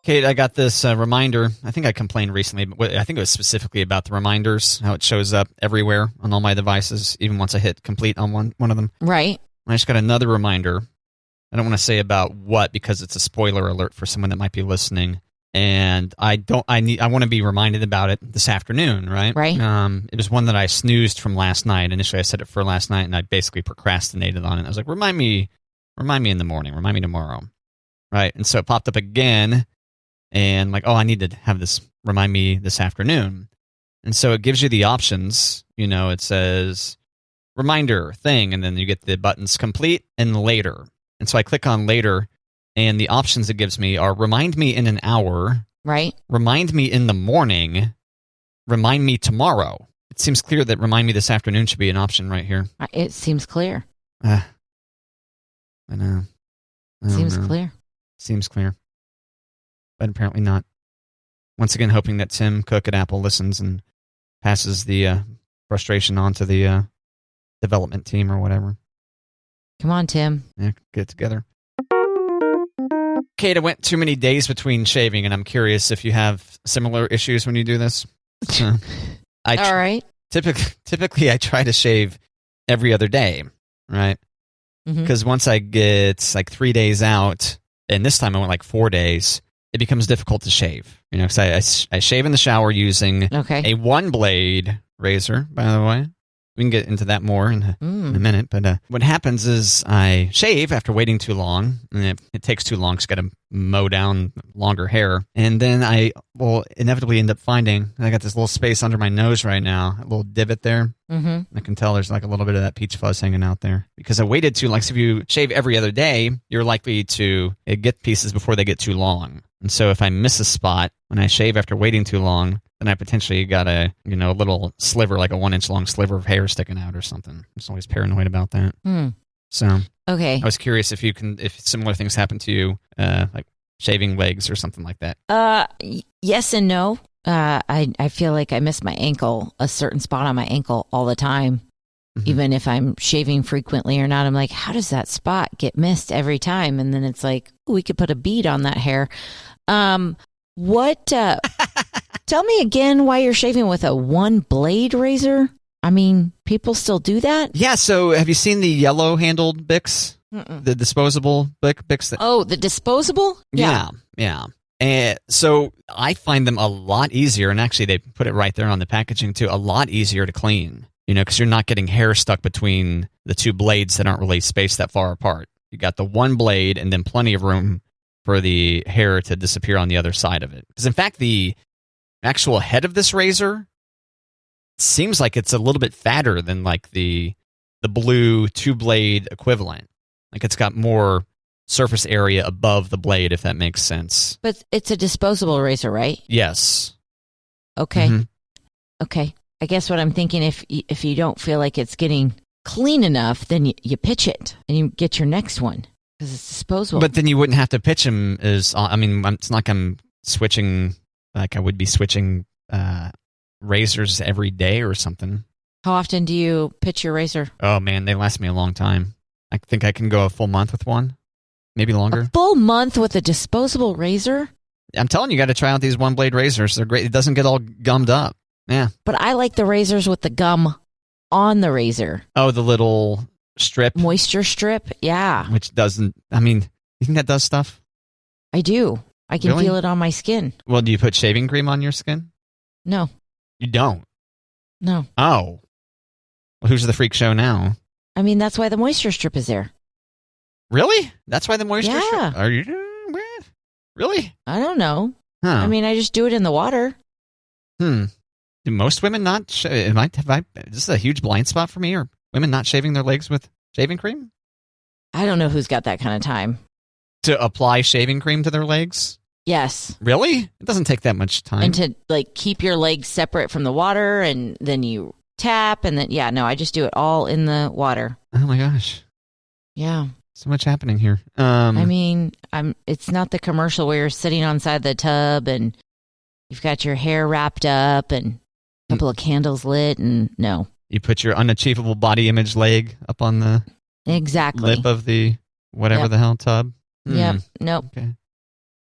Kate, I got this reminder. I think I complained recently, but I think it was specifically about the reminders, how it shows up everywhere on all my devices, even once I hit complete on one of them. Right. I just got another reminder. I don't want to say about what because it's a spoiler alert for someone that might be listening. And I want to be reminded about it this afternoon, right? Right. It was one that I snoozed from last night. Initially, I set it for last night, and I basically procrastinated on it. I was like, remind me in the morning. Remind me tomorrow. Right. And so it popped up again. And like, oh, I need to have this remind me this afternoon. And so it gives you the options. You know, it says reminder thing, and then you get the buttons complete and later. And so I click on later, and the options it gives me are remind me in an hour. Right. Remind me in the morning. Remind me tomorrow. It seems clear that remind me this afternoon should be an option right here. It seems clear. I know. Seems clear. Seems clear. But apparently not. Once again, hoping that Tim Cook at Apple listens and passes the frustration on to the development team or whatever. Come on, Tim. Yeah, get it together. Kate, I went too many days between shaving, and I'm curious if you have similar issues when you do this. All right. Typically, I try to shave every other day, right? Because once I get like 3 days out, and this time I went like 4 days, it becomes difficult to shave. You know, because I shave in the shower using a one-blade razor, by the way. We can get into that more in a minute. But what happens is I shave after waiting too long, and it takes too long, so I got to mow down longer hair. And then I will inevitably end up finding, I got this little space under my nose right now, a little divot there. I can tell there's like a little bit of that peach fuzz hanging out there. Because I waited too long. So if you shave every other day, you're likely to get pieces before they get too long. And so if I miss a spot when I shave after waiting too long, then I potentially got a little sliver, like a 1-inch long sliver of hair sticking out or something. I'm just always paranoid about that. So okay, I was curious if similar things happen to you, like shaving legs or something like that. Yes and no. I feel like I miss my ankle, a certain spot on my ankle all the time. Even if I'm shaving frequently or not, I'm like, how does that spot get missed every time? And then it's like, we could put a bead on that hair. Tell me again why you're shaving with a one-blade razor? I mean, people still do that? Yeah, so have you seen the yellow-handled Bics? The disposable Bics? The disposable? Yeah. And so I find them a lot easier, and actually they put it right there on the packaging too, a lot easier to clean. You know, because you're not getting hair stuck between the two blades that aren't really spaced that far apart. You got the one blade and then plenty of room for the hair to disappear on the other side of it. Because in fact, the actual head of this razor seems like it's a little bit fatter than like the blue two-blade equivalent. Like it's got more surface area above the blade, if that makes sense. But it's a disposable razor, right? Yes. Okay. Okay. I guess what I'm thinking, if you don't feel like it's getting clean enough, then you pitch it and you get your next one because it's disposable. But then you wouldn't have to pitch them it's not like I'm switching, like I would be switching razors every day or something. How often do you pitch your razor? Oh man, they last me a long time. I think I can go a full month with one, maybe longer. A full month with a disposable razor? I'm telling you, got to try out these one-blade razors. They're great. It doesn't get all gummed up. Yeah. But I like the razors with the gum on the razor. Oh, the little strip? Moisture strip, yeah. Which doesn't, you think that does stuff? I do. I can feel it on my skin. Well, do you put shaving cream on your skin? No. You don't? No. Oh. Well, who's the freak show now? That's why the moisture strip is there. Really? That's why the moisture strip? Are you, really? I don't know. Huh. I just do it in the water. Do most women not? This is a huge blind spot for me. Are women not shaving their legs with shaving cream? I don't know who's got that kind of time to apply shaving cream to their legs. Yes. Really? It doesn't take that much time. And to keep your legs separate from the water, and then you tap, and then I just do it all in the water. Oh my gosh. Yeah. So much happening here. It's not the commercial where you're sitting on side of the tub and you've got your hair wrapped up and a couple of candles lit, and no. You put your unachievable body image leg up on the lip of the whatever the hell tub. Yep. Nope. Okay.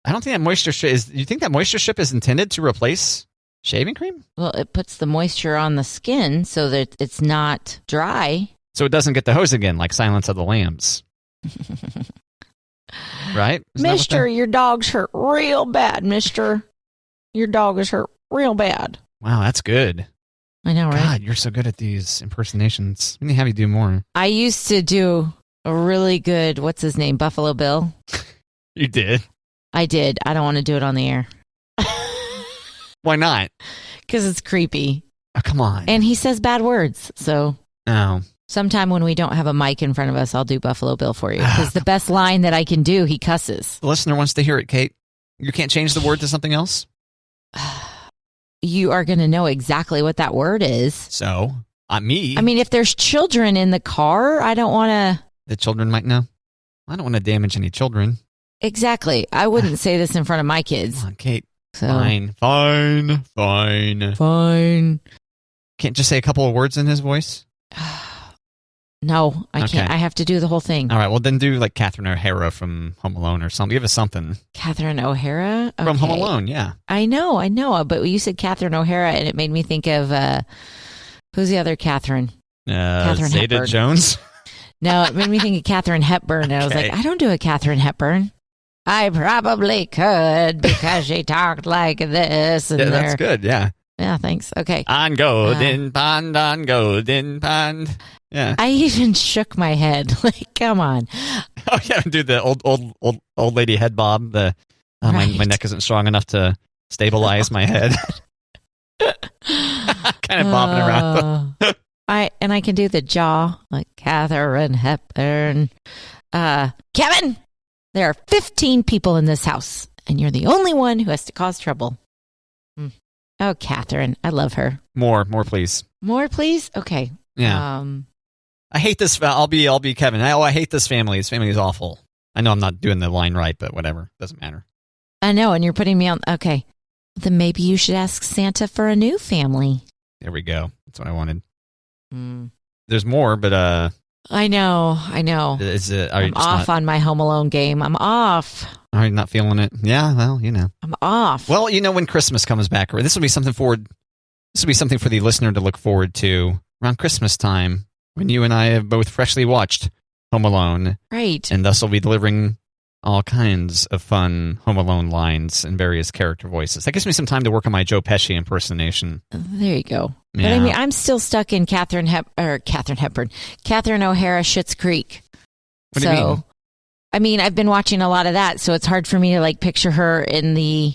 I don't think that moisture strip is. You think that moisture strip is intended to replace shaving cream? Well, it puts the moisture on the skin so that it's not dry. So it doesn't get the hose again, like Silence of the Lambs. Right? Mister, your dog's hurt real bad, mister. Your dog is hurt real bad. Wow, that's good. I know, right? God, you're so good at these impersonations. We need to have you do more. I used to do a really good, what's his name, Buffalo Bill. You did? I did. I don't want to do it on the air. Why not? Because it's creepy. Oh, come on. And he says bad words, so... Oh. Sometime when we don't have a mic in front of us, I'll do Buffalo Bill for you. Because the best line that I can do, he cusses. The listener wants to hear it, Kate. You can't change the word to something else? You are going to know exactly what that word is. So, me. I mean, if there's children in the car, I don't want to... The children might know. I don't want to damage any children. Exactly. I wouldn't say this in front of my kids. Come on, Kate. So. Fine. Can't just say a couple of words in his voice? No, I can't. I have to do the whole thing. All right, well, then do like Catherine O'Hara from Home Alone or something. Give us something. Catherine O'Hara? Okay. From Home Alone, yeah. I know. But you said Catherine O'Hara, and it made me think of, who's the other Catherine? Catherine Zeta Hepburn. Jones? No, it made me think of Catherine Hepburn. And I was like, I don't do a Catherine Hepburn. I probably could because she talked like this. And yeah, that's good, yeah. Yeah, thanks. Okay. On golden pond. Yeah. I even shook my head. Like, come on. Oh yeah, do the old lady head bob. Right. My neck isn't strong enough to stabilize my head. Kind of bobbing around. I can do the jaw like Catherine Hepburn. Kevin, there are 15 people in this house, and you're the only one who has to cause trouble. Oh, Catherine, I love her. More, please. More, please. Okay. Yeah. I hate this. I'll be Kevin. I hate this family. This family is awful. I know I'm not doing the line right, but whatever. Doesn't matter. I know, and you're putting me on. Okay. Then maybe you should ask Santa for a new family. There we go. That's what I wanted. There's more, but I know. I'm off on my Home Alone game. I'm off. Are you not feeling it? Yeah, well, you know. I'm off. Well, you know, when Christmas comes back, this will be something for the listener to look forward to around Christmas time when you and I have both freshly watched Home Alone. Right. And thus will be delivering all kinds of fun Home Alone lines and various character voices. That gives me some time to work on my Joe Pesci impersonation. There you go. Yeah. But I mean, I'm still stuck in Catherine O'Hara, Schitt's Creek. What do you mean? I mean, I've been watching a lot of that, so it's hard for me to like picture her in the...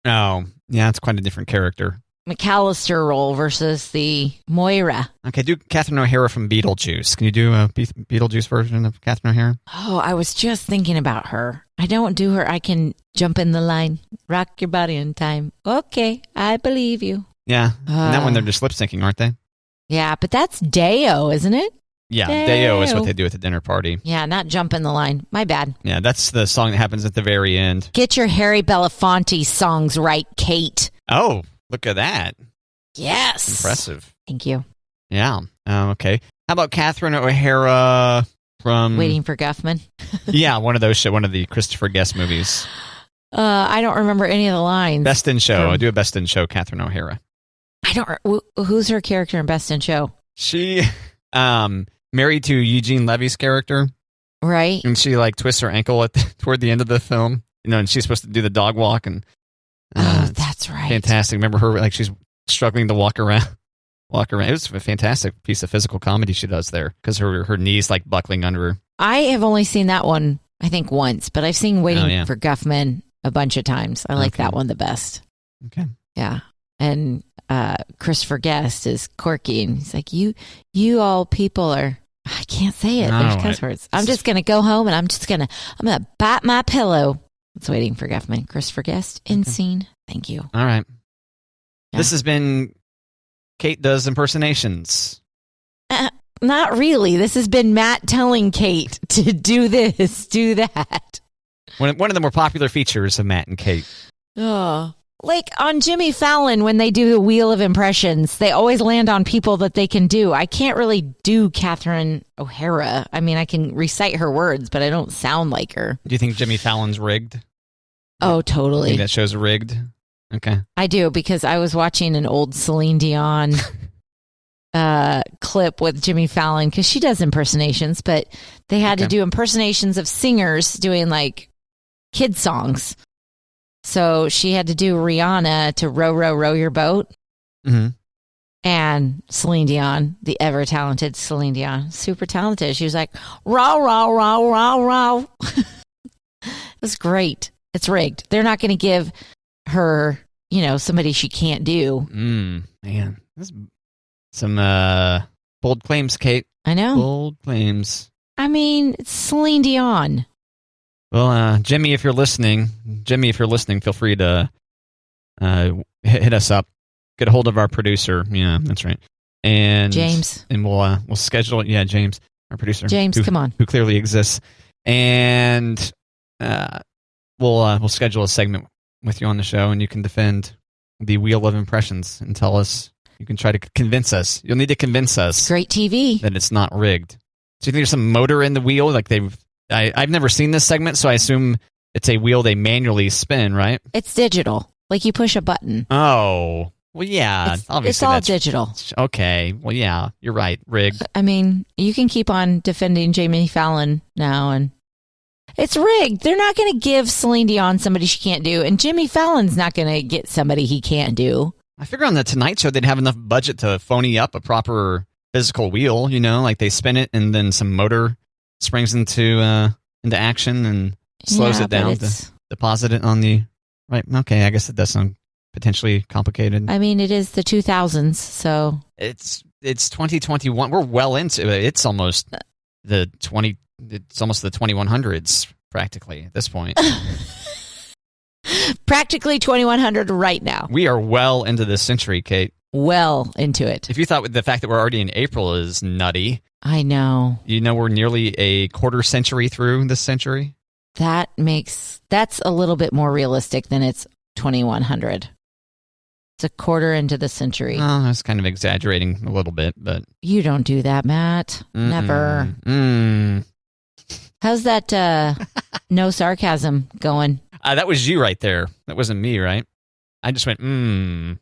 Oh, yeah, it's quite a different character. McAllister role versus the Moira. Okay, do Catherine O'Hara from Beetlejuice. Can you do a Beetlejuice version of Catherine O'Hara? Oh, I was just thinking about her. I don't do her. I can jump in the line, rock your body in time. Okay, I believe you. Yeah, and that one they're just lip syncing, aren't they? Yeah, but that's Deo, isn't it? Yeah, Deo is what they do at the dinner party. Yeah, not jump in the line. My bad. Yeah, that's the song that happens at the very end. Get your Harry Belafonte songs right, Kate. Oh, look at that. Yes. Impressive. Thank you. Yeah. Okay. How about Catherine O'Hara from... Waiting for Guffman? Yeah, one of the Christopher Guest movies. I don't remember any of the lines. Best in Show. I do a Best in Show, Catherine O'Hara. I don't... Who's her character in Best in Show? She... married to Eugene Levy's character. Right. And she like twists her ankle toward the end of the film. You know, and she's supposed to do the dog walk and that's right. Fantastic. Remember her like she's struggling to walk around. It was a fantastic piece of physical comedy she does there because her knees like buckling under her. I have only seen that one I think once, but I've seen Waiting for Guffman a bunch of times. I like that one the best. Okay. Yeah. And Christopher Guest is Corky and he's like, you all people are... I can't say it. There's cuss words. I'm just going to go home and I'm going to bite my pillow. It's Waiting for Guffman. Christopher Guest in scene. Thank you. All right. Yeah. This has been Kate Does Impersonations. Not really. This has been Matt telling Kate to do this, do that. One of the more popular features of Matt and Kate. Oh. Like on Jimmy Fallon, when they do the Wheel of Impressions, they always land on people that they can do. I can't really do Catherine O'Hara. I mean, I can recite her words, but I don't sound like her. Do you think Jimmy Fallon's rigged? Oh, You totally. think that show's rigged? Okay. I do, because I was watching an old Celine Dion clip with Jimmy Fallon, because she does impersonations, but they had to do impersonations of singers doing like kid songs. So she had to do Rihanna to Row, Row, Row Your Boat. Mm-hmm. And Celine Dion, the ever talented Celine Dion, super talented. She was like, row, row, row, row, row. It was great. It's rigged. They're not going to give her, somebody she can't do. Man, that's some bold claims, Kate. I know. Bold claims. I mean, it's Celine Dion. Well, Jimmy, if you're listening, feel free to hit us up. Get a hold of our producer. Yeah, that's right. And James. And we'll schedule it. Yeah, James, our producer. James, come on. Who clearly exists. And we'll schedule a segment with you on the show, and you can defend the Wheel of Impressions and tell us. You can try to convince us. You'll need to convince us. Great TV. That it's not rigged. So you think there's some motor in the wheel? Like I've never seen this segment, so I assume it's a wheel they manually spin, right? It's digital. Like you push a button. Oh. Well, yeah. Obviously, it's all digital. Okay. Well, yeah. You're right. Rigged. I mean, you can keep on defending Jimmy Fallon now, and it's rigged. They're not going to give Celine Dion somebody she can't do, and Jimmy Fallon's not going to get somebody he can't do. I figure on the Tonight Show they'd have enough budget to phony up a proper physical wheel, like they spin it and then some motor springs into action and slows it down to deposit it on the right. Okay, I guess it does sound potentially complicated. I mean, it is the 2000s, so it's 2021. We're well into it. It's almost the 2100s practically at this point. Practically 2100 right now. We are well into this century, Kate. Well into it. If you thought the fact that we're already in April is nutty. I know. We're nearly a quarter century through this century. That's a little bit more realistic than it's 2100. It's a quarter into the century. Oh, I was kind of exaggerating a little bit, but... You don't do that, Matt. Never. How's that no sarcasm going? That was you right there. That wasn't me, right? I just went,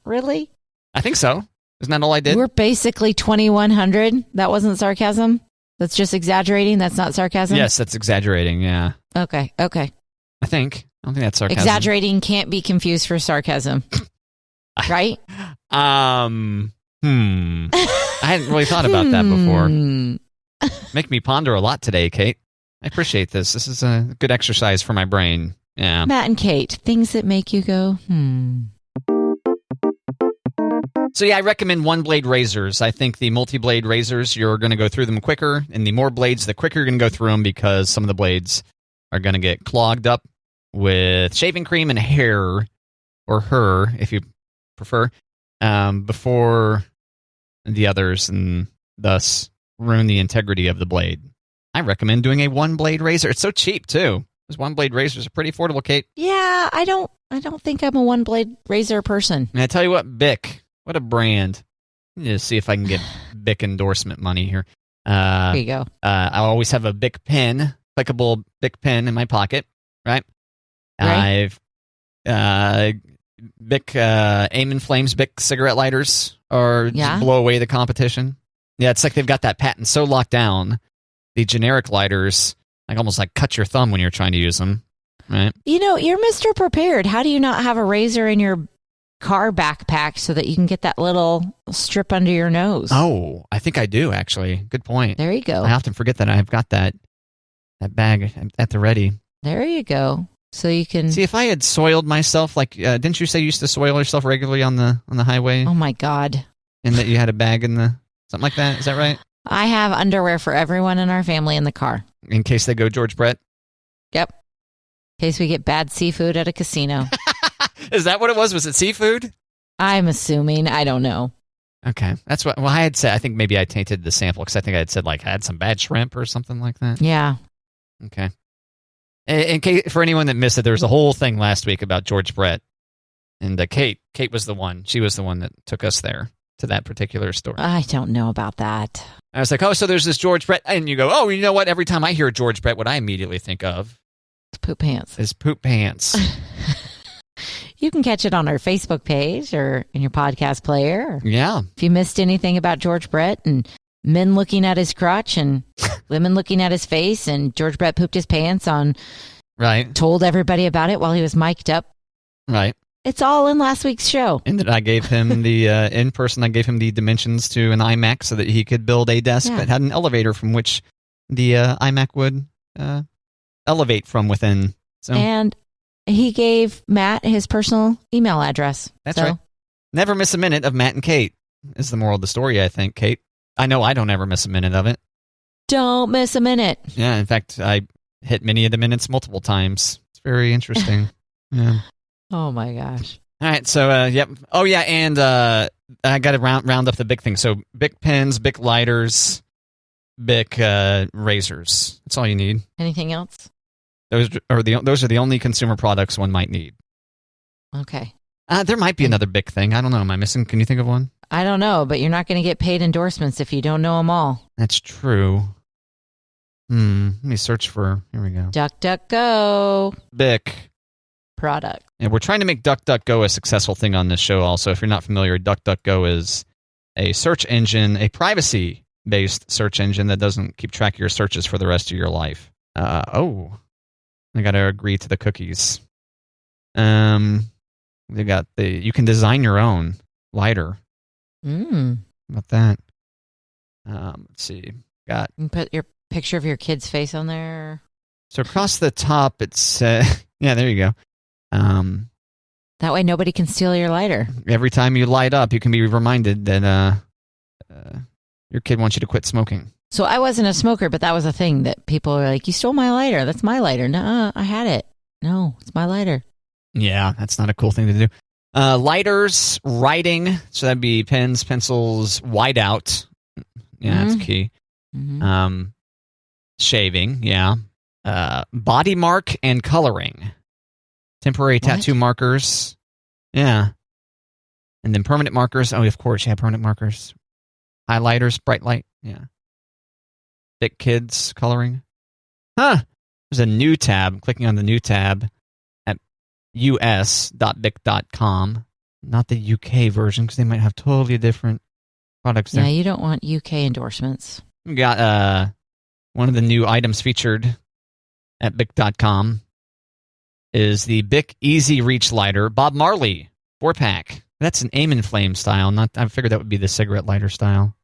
Really? I think so. Isn't that all I did? We're basically 2100. That wasn't sarcasm? That's just exaggerating? That's not sarcasm? Yes, that's exaggerating, yeah. Okay. I think. I don't think that's sarcasm. Exaggerating can't be confused for sarcasm. Right? I hadn't really thought about that before. Make me ponder a lot today, Kate. I appreciate this. This is a good exercise for my brain. Yeah. Matt and Kate, things that make you go, So yeah, I recommend one-blade razors. I think the multi-blade razors, you're going to go through them quicker, and the more blades, the quicker you're going to go through them because some of the blades are going to get clogged up with shaving cream and hair, or her, if you prefer, before the others, and thus ruin the integrity of the blade. I recommend doing a one-blade razor. It's so cheap, too. Those one-blade razors are pretty affordable, Kate. Yeah, I don't think I'm a one-blade razor person. And I tell you what, Bic. What a brand. Let me just see if I can get Bic endorsement money here. There you go. I always have a Bic pen, clickable Bic pen in my pocket, right? I've Bic Aim and Flames Bic cigarette lighters just blow away the competition. Yeah, it's like they've got that patent so locked down. The generic lighters almost cut your thumb when you're trying to use them, right? You're Mr. Prepared. How do you not have a razor in your car backpack so that you can get that little strip under your nose? Oh, I think I do, actually. Good point. There you go. I often forget that I've got that bag at the ready. There you go. So you can see if I had soiled myself. Didn't you say you used to soil yourself regularly on the highway? Oh my God! And that you had a bag in something like that. Is that right? I have underwear for everyone in our family in the car in case they go George Brett. Yep. In case we get bad seafood at a casino. Is that what it was? Was it seafood? I'm assuming. I don't know. Okay. That's what. Well, I had said. I think maybe I tainted the sample because I think I had said I had some bad shrimp or something like that. Yeah. Okay. In case, for anyone that missed it, there was a whole thing last week about George Brett, and Kate was the one. She was the one that took us there to that particular story. I don't know about that. I was like, oh, so there's this George Brett, and you go, oh, you know what? Every time I hear George Brett, what I immediately think of Poop pants. His poop pants. You can catch it on our Facebook page or in your podcast player. Yeah. If you missed anything about George Brett and men looking at his crotch and women looking at his face and George Brett pooped his pants on, right? Told everybody about it while he was mic'd up. Right. It's all in last week's show. And that I gave him the, in person, I gave him the dimensions to an iMac so that he could build a desk that had an elevator from which the iMac would elevate from within. So. And he gave Matt his personal email address. That's right. Never miss a minute of Matt and Kate is the moral of the story, I think, Kate. I know I don't ever miss a minute of it. Don't miss a minute. Yeah, in fact, I hit many of the minutes multiple times. It's very interesting. Yeah. Oh, my gosh. All right, so, yep. Oh, yeah, and I got to round up the big things. So, Bic pens, Bic lighters, Bic razors. That's all you need. Anything else? Those are the only consumer products one might need. Okay. There might be another Bic thing. I don't know. Am I missing? Can you think of one? I don't know, but you're not going to get paid endorsements if you don't know them all. That's true. Let me search for... Here we go. DuckDuckGo. Bic. Product. And we're trying to make DuckDuckGo a successful thing on this show also. If you're not familiar, DuckDuckGo is a search engine, a privacy-based search engine that doesn't keep track of your searches for the rest of your life. I got to agree to the cookies. They got you can design your own lighter. How about that? Let's see. You can put your picture of your kid's face on there. So across the top, it's yeah, there you go. That way nobody can steal your lighter. Every time you light up, you can be reminded that your kid wants you to quit smoking. So I wasn't a smoker, but that was a thing that people were like, you stole my lighter. That's my lighter. No, I had it. No, it's my lighter. Yeah, that's not a cool thing to do. Lighters, writing. So that'd be pens, pencils, whiteout. Yeah, that's key. Mm-hmm. Shaving, yeah. Body mark and coloring. Temporary tattoo markers. Yeah. And then permanent markers. Oh, of course, you have permanent markers. Highlighters, bright light. Yeah. Thick kids coloring. Huh. There's a new tab. Clicking on the new tab at us.bic.com. Not the UK version, because they might have totally different products there. Yeah, you don't want UK endorsements. We got one of the new items featured at bic.com is the Bic Easy Reach Lighter Bob Marley 4-pack. That's an aim and flame style. I figured that would be the cigarette lighter style.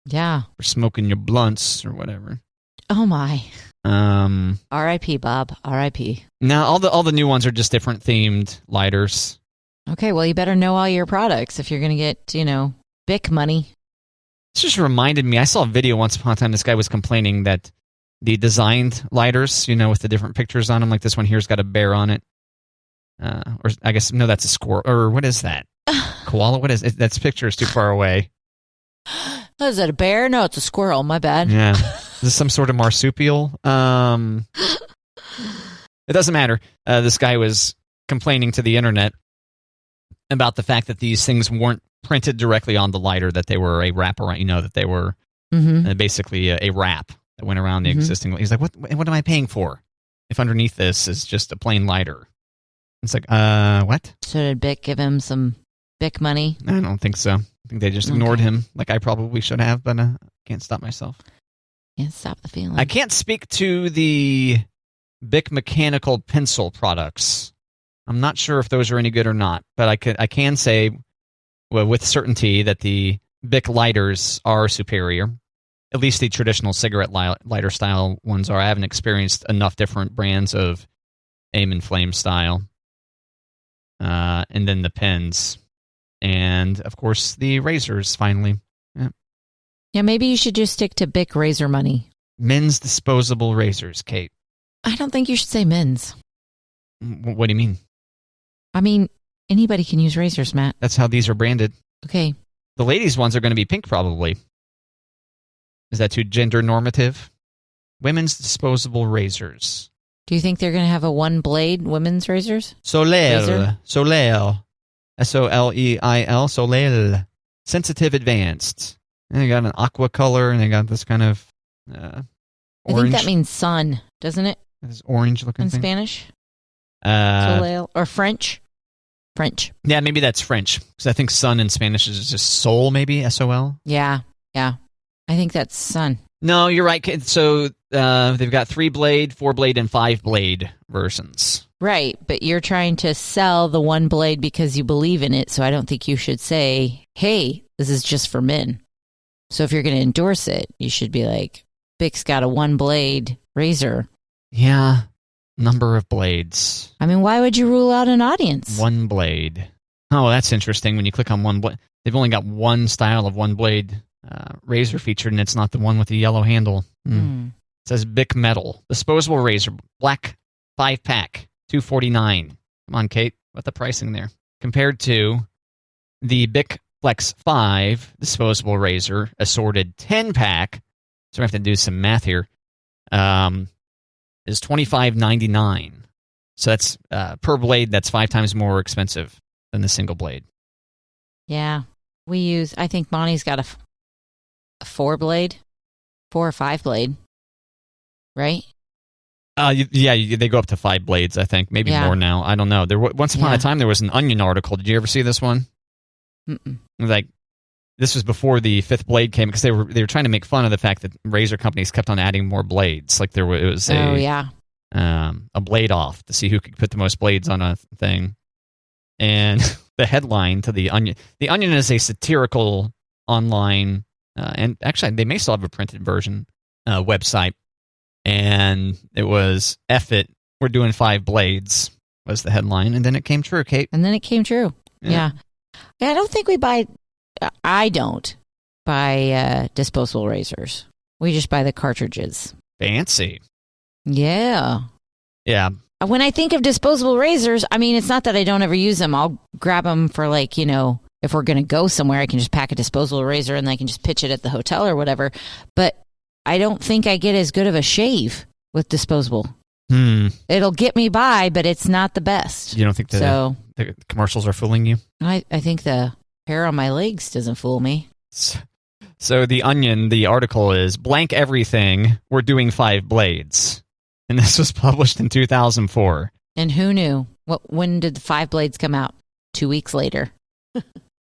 Yeah. For smoking your blunts or whatever. Oh, my. R.I.P., Bob. R.I.P. Now, all the new ones are just different themed lighters. Okay, well, you better know all your products if you're going to get, Bic money. This just reminded me, I saw a video once upon a time, this guy was complaining that the designed lighters, with the different pictures on them, like this one here's got a bear on it. Or I guess, no, that's a squirrel. Or what is that? Koala? What is it? That picture is too far away. Oh, is that a bear? No, it's a squirrel. My bad. Yeah. Is this some sort of marsupial? It doesn't matter. This guy was complaining to the internet about the fact that these things weren't printed directly on the lighter, that they were a wrap around, that they were basically a wrap that went around the existing. He's like, what am I paying for if underneath this is just a plain lighter? It's like, what? So did Bic give him some Bic money? I don't think so. I think they just ignored him like I probably should have, but I can't stop myself. Can't stop the feeling. I can't speak to the Bic mechanical pencil products. I'm not sure if those are any good or not, but I can say with certainty that the Bic lighters are superior. At least the traditional cigarette lighter style ones are. I haven't experienced enough different brands of aim and flame style. And then the pens. And, of course, the razors, finally. Yeah, maybe you should just stick to Bic razor money. Men's disposable razors, Kate. I don't think you should say men's. What do you mean? I mean, anybody can use razors, Matt. That's how these are branded. Okay. The ladies' ones are going to be pink, probably. Is that too gender normative? Women's disposable razors. Do you think they're going to have a one-blade women's razors? Soleil. Soleil. S-O-L-E-I-L. Soleil. Sensitive Advanced. And they got an aqua color, and they got this kind of orange. I think that means sun, doesn't it? This orange-looking in thing. Spanish? Soleil or French? French. Yeah, maybe that's French. Because I think sun in Spanish is just sol, maybe, S-O-L. Yeah. I think that's sun. No, you're right. So they've got 3-blade, 4-blade, and 5-blade versions. Right, but you're trying to sell the 1 blade because you believe in it, so I don't think you should say, hey, this is just for men. So if you're going to endorse it, you should be like, Bic's got a 1-blade razor. Yeah, number of blades. I mean, why would you rule out an audience? 1 blade. Oh, that's interesting. When you click on 1 blade, they've only got one style of 1-blade razor featured, and it's not the one with the yellow handle. It says Bic Metal. Disposable razor, black 5-pack, $249. Come on, Kate, what the pricing there? Compared to the Bic Flex 5 disposable razor, assorted 10-pack, so we have to do some math here, is $25.99. So that's per blade, that's 5 times more expensive than the single blade. Yeah, I think Monty's got a 4-blade, 4 or 5-blade, right? They go up to 5 blades, I think. Maybe more now. I don't know. Once upon a time, there was an Onion article. Did you ever see this one? Mm-mm. Like, this was before the 5th blade came, because they were trying to make fun of the fact that razor companies kept on adding more blades. Like it was a blade off to see who could put the most blades on a thing. And the headline to the Onion is a satirical online, and actually they may still have a printed version website. And it was, F it, we're doing 5 blades, was the headline. And then it came true, Kate. And then it came true. Yeah. I don't think I don't buy disposable razors. We just buy the cartridges. Fancy. Yeah. Yeah. When I think of disposable razors, I mean, it's not that I don't ever use them. I'll grab them for if we're going to go somewhere, I can just pack a disposable razor and I can just pitch it at the hotel or whatever. But I don't think I get as good of a shave with disposable. It'll get me by, but it's not the best. You don't think the commercials are fooling you? I think the hair on my legs doesn't fool me. So the Onion, the article is, blank everything, we're doing 5 blades. And this was published in 2004. And who knew? When did the 5 blades come out? 2 weeks later.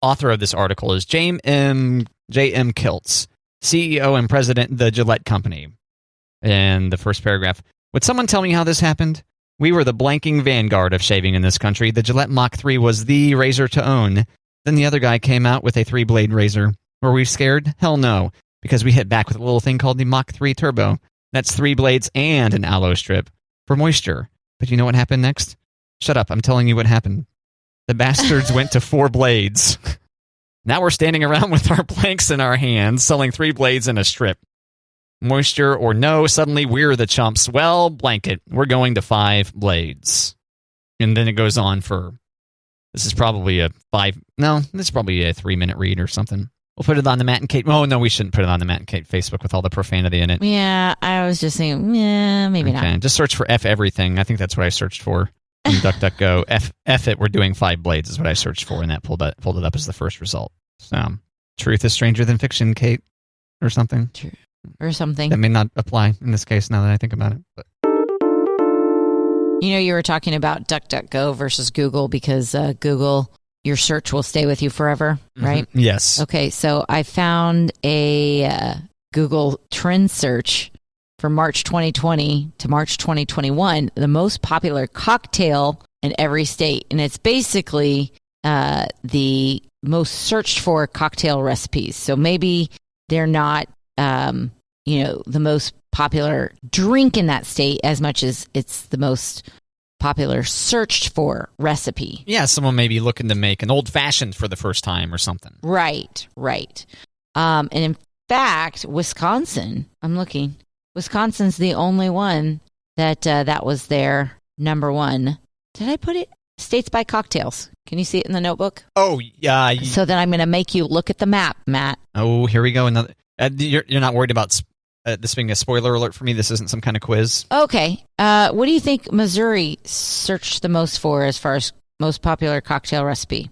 Author of this article is J.M. Kiltz, CEO and president of the Gillette Company. And the first paragraph, would someone tell me how this happened? We were the blanking vanguard of shaving in this country. The Gillette Mach 3 was the razor to own. Then the other guy came out with a 3-blade razor. Were we scared? Hell no, because we hit back with a little thing called the Mach 3 Turbo. That's 3 blades and an aloe strip for moisture. But you know what happened next? Shut up, I'm telling you what happened. The bastards went to 4 blades. Now we're standing around with our blanks in our hands, selling 3 blades and a strip. Moisture or no, suddenly we're the chumps. Well, blanket, we're going to 5 blades. And then it goes on for, this is probably a 3-minute read or something. We'll put it on the Matt and Kate. Oh, no, we shouldn't put it on the Matt and Kate Facebook with all the profanity in it. Yeah, I was just saying, maybe not. Just search for F everything. I think that's what I searched for. In DuckDuckGo, F it, we're doing 5 blades is what I searched for, and that pulled it up as the first result. So, truth is stranger than fiction, Kate, or something. True. Or something. That may not apply in this case now that I think about it. But. You were talking about DuckDuckGo versus Google because Google, your search will stay with you forever, right? Mm-hmm. Yes. Okay, so I found a Google trend search for March 2020 to March 2021, the most popular cocktail in every state. And it's basically the most searched for cocktail recipes. So maybe they're not, the most popular drink in that state as much as it's the most popular searched for recipe. Yeah, someone may be looking to make an old-fashioned for the first time or something. Right. And in fact, Wisconsin's the only one that was their number one. Did I put it? States by cocktails. Can you see it in the notebook? Oh, yeah. So then I'm going to make you look at the map, Matt. Oh, here we go. Another. You're not worried about this being a spoiler alert for me? This isn't some kind of quiz? Okay. What do you think Missouri searched the most for as far as most popular cocktail recipe?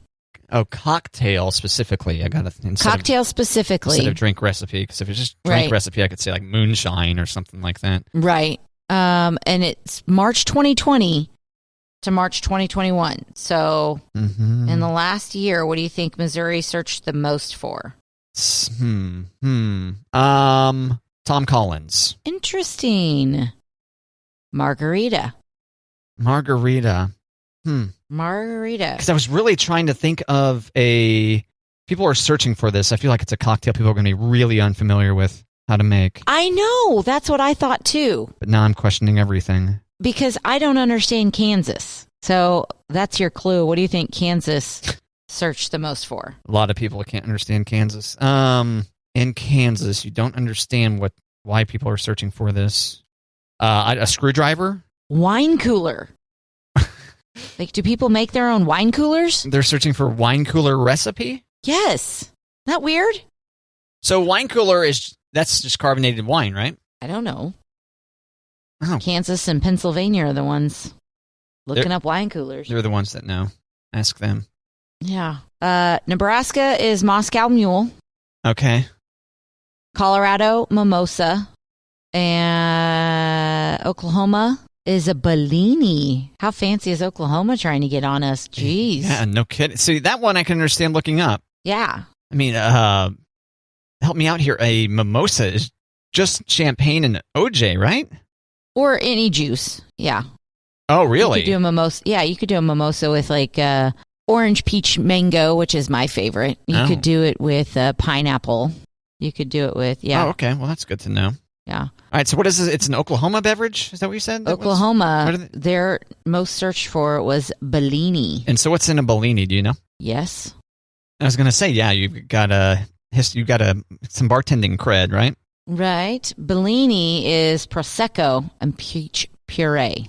Oh, cocktail specifically. I got to cocktail specifically instead of drink recipe. Because if it's just drink recipe, I could say like moonshine or something like that. Right. And it's March 2020 to March 2021. So in the last year, what do you think Missouri searched the most for? Tom Collins. Interesting. Margarita. Margarita. Margarita. Because I was really trying to think of people are searching for this. I feel like it's a cocktail people are going to be really unfamiliar with how to make. I know. That's what I thought too. But now I'm questioning everything. Because I don't understand Kansas. So that's your clue. What do you think Kansas searched the most for? A lot of people can't understand Kansas. In Kansas, you don't understand why people are searching for this. A screwdriver? Wine cooler. Like, do people make their own wine coolers? They're searching for wine cooler recipe? Yes. Isn't that weird? So wine cooler that's just carbonated wine, right? I don't know. Oh. Kansas and Pennsylvania are the ones looking up wine coolers. They're the ones that know. Ask them. Yeah. Nebraska is Moscow Mule. Okay. Colorado, Mimosa. And Oklahoma is a Bellini. How fancy is Oklahoma trying to get on us? Jeez. Yeah, no kidding. See, that one I can understand looking up. Yeah. I mean, help me out here. A mimosa is just champagne and OJ, right? Or any juice. Yeah. Oh, really? You could do a mimosa. Yeah, you could do a mimosa with like orange, peach, mango, which is my favorite. You could do it with pineapple. You could do it with, Oh, okay. Well, that's good to know. Yeah. All right. So what is this? It's an Oklahoma beverage? Is that what you said? Oklahoma, their most searched for was Bellini. And so what's in a Bellini? Do you know? Yes. I was going to say, yeah, you've got some bartending cred, right? Right. Bellini is Prosecco and peach puree.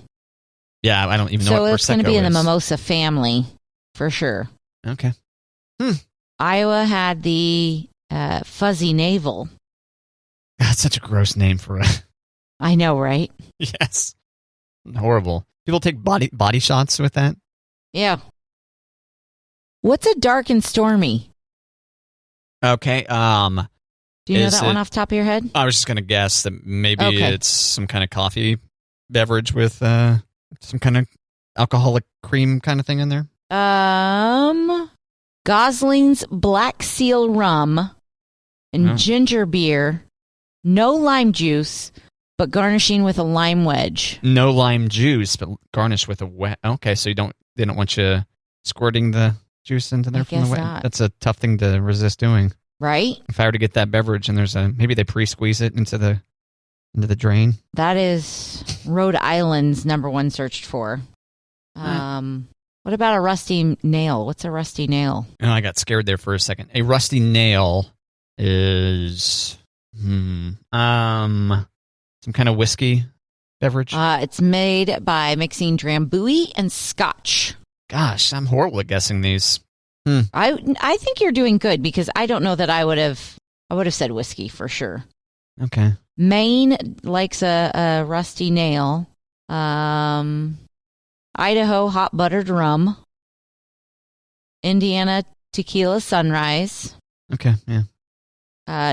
Yeah, I don't even know what Prosecco is. So it's going to be in the mimosa family for sure. Okay. Iowa had the fuzzy navel. That's such a gross name for it. I know, right? Yes. Horrible. People take body shots with that? Yeah. What's a dark and stormy? Okay. Do you know that one off the top of your head? I was just going to guess that maybe it's some kind of coffee beverage with some kind of alcoholic cream kind of thing in there. Gosling's Black Seal rum and ginger beer. No lime juice, but garnishing with a lime wedge. No lime juice, but garnished with a wet. Okay, so they don't want you squirting the juice into there from the wet. Not. That's a tough thing to resist doing. Right? If I were to get that beverage and maybe they pre-squeeze it into the drain. That is Rhode Island's number one searched for. What about a rusty nail? What's a rusty nail? Oh, I got scared there for a second. A rusty nail is some kind of whiskey beverage. It's made by mixing Drambuie and Scotch. Gosh, I'm horrible at guessing these. I think you're doing good because I don't know that I would have said whiskey for sure. Okay. Maine likes a rusty nail. Idaho hot buttered rum. Indiana tequila sunrise. Okay, yeah.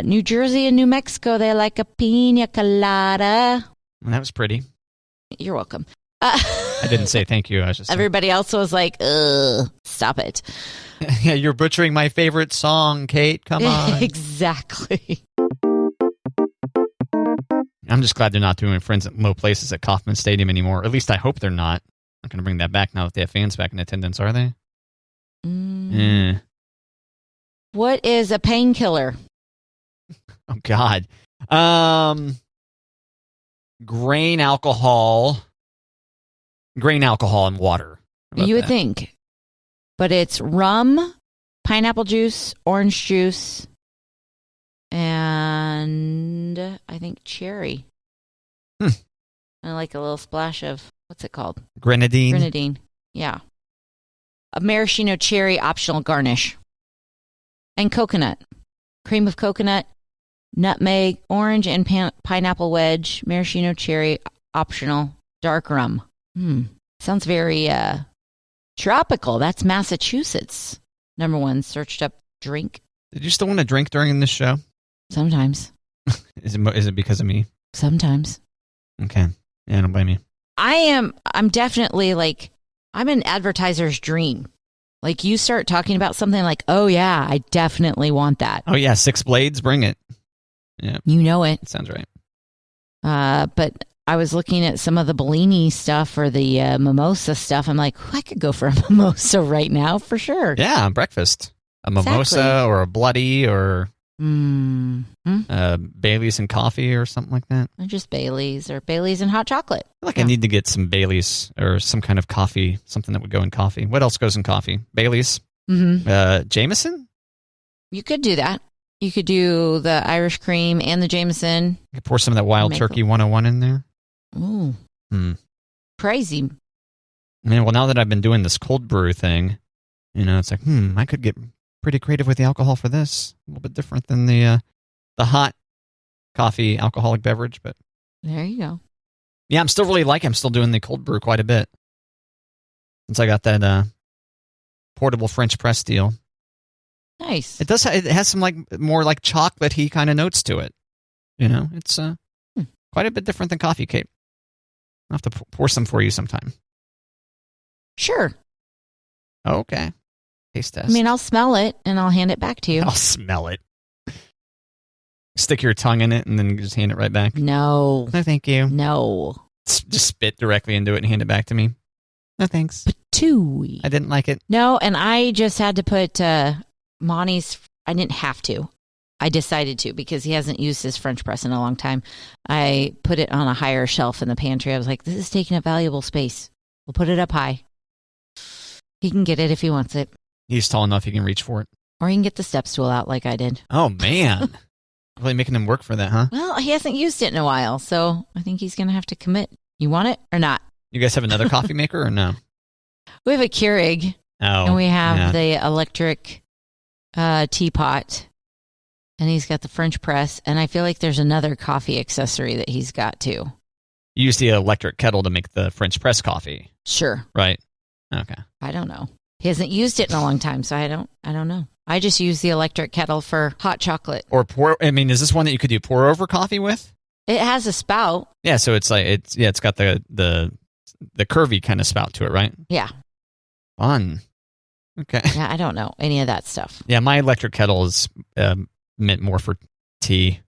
New Jersey and New Mexico, they like a pina colada. Well, that was pretty. You're welcome. I didn't say thank you. I was just everybody else was like, ugh, stop it. Yeah, you're butchering my favorite song, Kate. Come on. Exactly. I'm just glad they're not doing Friends at Low Places at Kauffman Stadium anymore. At least I hope they're not. Not going to bring that back now that they have fans back in attendance, are they? What is a painkiller? Oh, God. Grain alcohol and water. You would think. But it's rum, pineapple juice, orange juice, and I think cherry. And like a little splash of, what's it called? Grenadine. Grenadine, yeah. A maraschino cherry optional garnish. And coconut. Cream of coconut, nutmeg, orange, and pineapple wedge, maraschino cherry optional, dark rum. Sounds very tropical. That's Massachusetts. Number one searched up drink. Did you still want to drink during this show? Sometimes. Is it because of me? Sometimes. Okay. Yeah, don't blame me. I'm definitely like, I'm an advertiser's dream. Like you start talking about something like, oh yeah, I definitely want that. Oh yeah, 6 blades, bring it. Yeah. You know it. That sounds right. But I was looking at some of the Bellini stuff or the mimosa stuff. I'm like, I could go for a mimosa right now for sure. Yeah, breakfast. A mimosa or a bloody or Bailey's and coffee or something like that. Or just Bailey's or Bailey's and hot chocolate. I feel like I need to get some Bailey's or some kind of coffee, something that would go in coffee. What else goes in coffee? Bailey's? Jameson? You could do that. You could do the Irish cream and the Jameson. You could pour some of that Wild Turkey 101 in there. Ooh. Crazy. Man, well, now that I've been doing this cold brew thing, it's like, I could get pretty creative with the alcohol for this. A little bit different than the hot coffee alcoholic beverage, but there you go. Yeah, I'm still doing the cold brew quite a bit since I got that portable French press deal. Nice. It has some more chocolate-y kind of notes to it. It's quite a bit different than coffee, Kate. I'll have to pour some for you sometime. Sure. Okay. Taste test. I mean, I'll smell it and I'll hand it back to you. I'll smell it. Stick your tongue in it and then just hand it right back. No. No, thank you. No. Just spit directly into it and hand it back to me. No, thanks. Patooey. I didn't like it. No, and I just had to put Monty's. I didn't have to. I decided to because he hasn't used his French press in a long time. I put it on a higher shelf in the pantry. I was like, this is taking up valuable space. We'll put it up high. He can get it if he wants it. He's tall enough he can reach for it. Or he can get the step stool out like I did. Oh, man. Really making him work for that, huh? Well, he hasn't used it in a while, so I think he's going to have to commit. You want it or not? You guys have another coffee maker or no? We have a Keurig. Oh, and we have the electric teapot. And he's got the French press. And I feel like there's another coffee accessory that he's got too. You use the electric kettle to make the French press coffee. Sure. Right. Okay. I don't know. He hasn't used it in a long time, so I don't know. I just use the electric kettle for hot chocolate. Or is this one that you could do pour over coffee with? It has a spout. Yeah, so it's got the curvy kind of spout to it, right? Yeah. Fun. Okay. Yeah, I don't know any of that stuff. Yeah, my electric kettle is meant more for tea.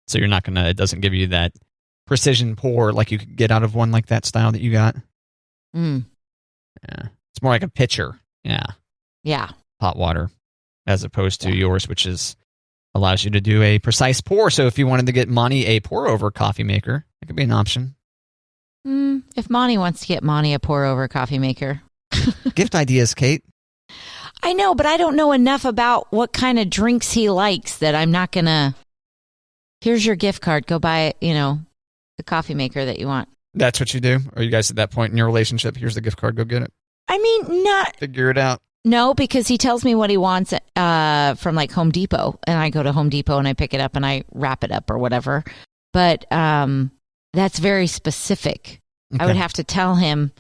So you're not it doesn't give you that precision pour like you could get out of one like that style that you got. Yeah. It's more like a pitcher. Yeah. Yeah. Hot water as opposed to yours, which allows you to do a precise pour. So if you wanted to get Monty a pour over coffee maker, that could be an option. If Monty wants to get Monty a pour over coffee maker. Gift ideas, Kate. I know, but I don't know enough about what kind of drinks he likes that I'm not going to. Here's your gift card. Go buy, the coffee maker that you want. That's what you do? Are you guys at that point in your relationship? Here's the gift card. Go get it. I mean, not. Figure it out. No, because he tells me what he wants from like Home Depot. And I go to Home Depot and I pick it up and I wrap it up or whatever. But that's very specific. Okay. I would have to tell him,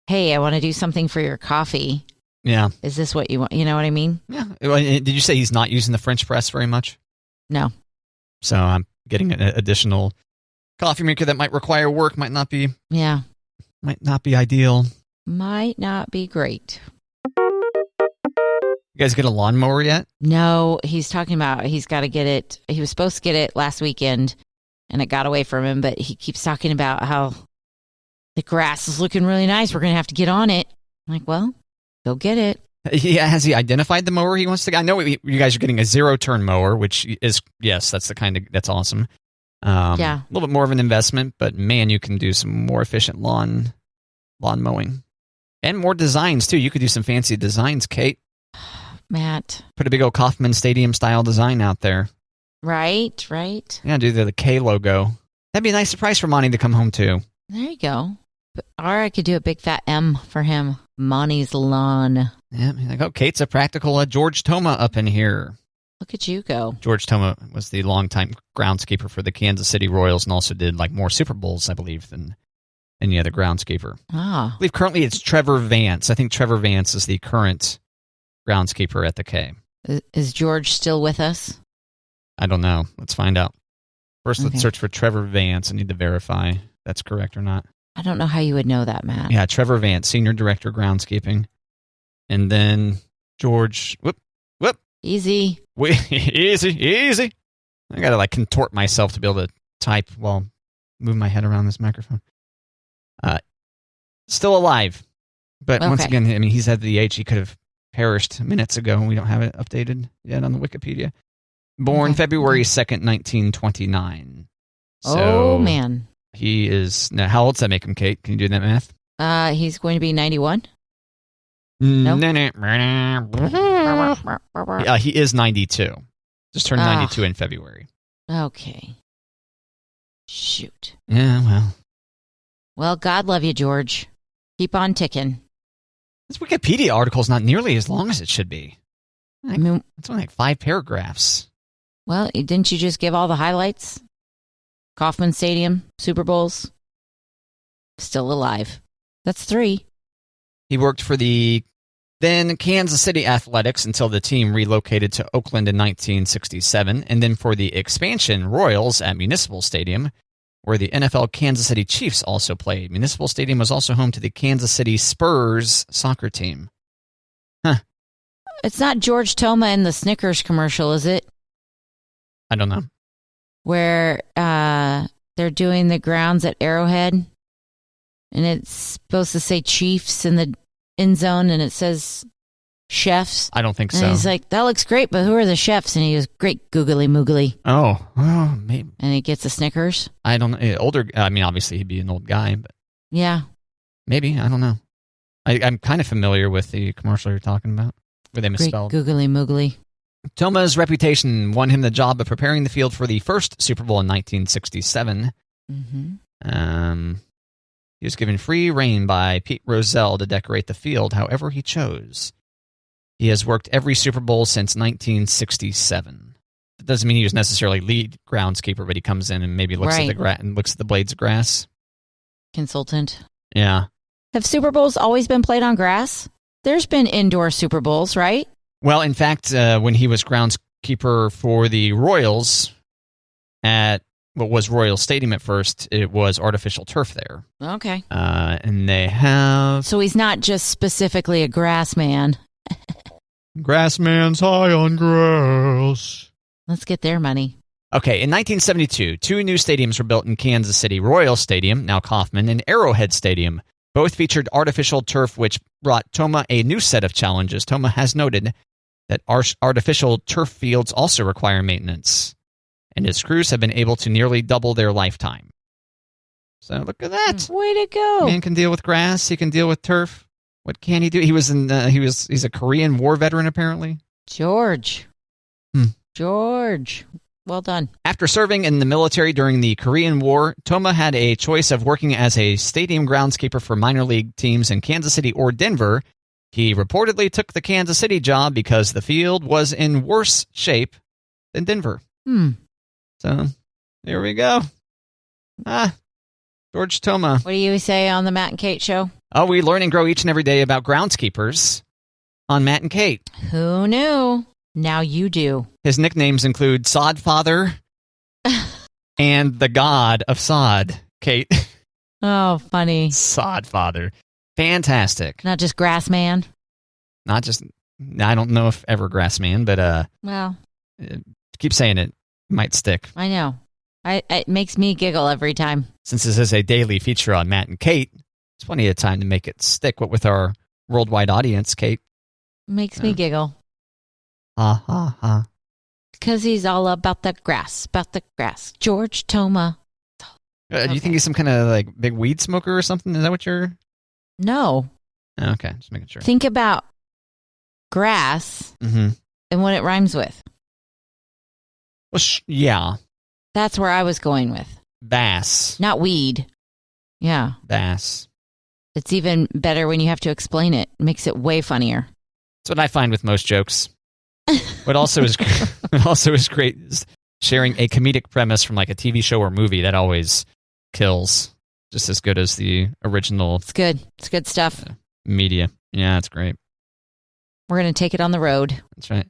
hey, I want to do something for your coffee. Yeah. Is this what you want? You know what I mean? Yeah. Did you say he's not using the French press very much? No. So I'm getting an additional coffee maker that might require work, might not be ideal. Might not be great. You guys get a lawnmower yet? No, he's talking about he's got to get it. He was supposed to get it last weekend and it got away from him, but he keeps talking about how the grass is looking really nice. We're going to have to get on it. I'm like, well, go get it. Yeah, has he identified the mower he wants to get? I know you guys are getting a 0-turn mower, which is, yes, that's that's awesome. Yeah. A little bit more of an investment, but man, you can do some more efficient lawn mowing. And more designs, too. You could do some fancy designs, Kate. Matt. Put a big old Kauffman Stadium-style design out there. Right. Yeah, do the K logo. That'd be a nice surprise for Monty to come home to. There you go. Or I could do a big fat M for him. Monty's lawn. Yeah, like, oh, Kate's a practical George Toma up in here. Look at you go. George Toma was the longtime groundskeeper for the Kansas City Royals and also did more Super Bowls, I believe, than any other groundskeeper. I believe currently it's Trevor Vance. I think Trevor Vance is the current groundskeeper at the K. Is George still with us? I don't know. Let's find out. First, let's search for Trevor Vance. I need to verify. that's correct or not. I don't know how you would know that, Matt. Yeah, Trevor Vance, Senior Director, Groundskeeping. And then George, whoop. Easy. Easy. I got to like contort myself to be able to type while moving my head around this microphone. Still alive. But once again, I mean, he's at the age he could have perished minutes ago, and we don't have it updated yet on the Wikipedia. Born February 2nd, 1929. So man. He is, now how old does that make him, Kate? Can you do that math? He's going to be 91. Nope. He is 92. Just turned 92 in February. Okay. Shoot. Yeah, well. Well, God love you, George. Keep on ticking. This Wikipedia article is not nearly as long as it should be. I mean, it's only like 5 paragraphs. Well, didn't you just give all the highlights? Kauffman Stadium, Super Bowls. Still alive. That's 3. He worked for the then Kansas City Athletics until the team relocated to Oakland in 1967, and then for the expansion Royals at Municipal Stadium, where the NFL Kansas City Chiefs also played. Municipal Stadium was also home to the Kansas City Spurs soccer team. Huh. It's not George Toma in the Snickers commercial, is it? I don't know. Where they're doing the grounds at Arrowhead, and it's supposed to say Chiefs in the end zone, and it says chefs. I don't think so. And he's like, that looks great, but who are the chefs? And he goes, great googly moogly. Oh, well, maybe. And he gets a Snickers. I don't know. Older, I mean, obviously he'd be an old guy, but yeah. Maybe, I don't know. I'm kind of familiar with the commercial you're talking about, where they misspelled. Great googly moogly. Toma's reputation won him the job of preparing the field for the first Super Bowl in 1967. Mm-hmm. He was given free rein by Pete Rozelle to decorate the field however he chose. He has worked every Super Bowl since 1967. That doesn't mean he was necessarily lead groundskeeper, but he comes in and maybe looks at the blades of grass. Consultant. Yeah. Have Super Bowls always been played on grass? There's been indoor Super Bowls, right? Well, in fact, when he was groundskeeper for the Royals at what was Royal Stadium at first, it was artificial turf there. Okay. And they have... So he's not just specifically a grass man. Grass man's high on grass. Let's get their money. Okay, in 1972, 2 new stadiums were built in Kansas City. Royal Stadium, now Kauffman, and Arrowhead Stadium. Both featured artificial turf, which brought Toma a new set of challenges. Toma has noted that artificial turf fields also require maintenance, and his crews have been able to nearly double their lifetime. So look at that. Way to go. Man can deal with grass. He can deal with turf. What can he do? He's a Korean War veteran, apparently. George. George. Well done. After serving in the military during the Korean War, Toma had a choice of working as a stadium groundskeeper for minor league teams in Kansas City or Denver. He reportedly took the Kansas City job because the field was in worse shape than Denver. So, there we go. George Toma. What do you say on the Matt and Kate show? Oh, we learn and grow each and every day about groundskeepers on Matt and Kate. Who knew? Now you do. His nicknames include Sod Father and the God of Sod, Kate. Oh, funny. Sod Father. Fantastic. Not just Grass Man? Not just, I don't know if ever Grass Man, but well, keep saying it. It might stick. I know. It makes me giggle every time. Since this is a daily feature on Matt and Kate, it's plenty of time to make it stick. What with our worldwide audience, Kate? Makes me giggle. Ha, ha, ha. Because he's all about the grass, George Toma. Do you think he's some kind of like big weed smoker or something? Is that what you're... No. Okay, just making sure. Think about grass and what it rhymes with. Well, yeah. That's where I was going with. Bass. Not weed. Yeah. Bass. It's even better when you have to explain it. It makes it way funnier. That's what I find with most jokes. What also is great is sharing a comedic premise from like a TV show or movie. That always kills just as good as the original. It's good. It's good stuff. Media. Yeah, it's great. We're going to take it on the road. That's right.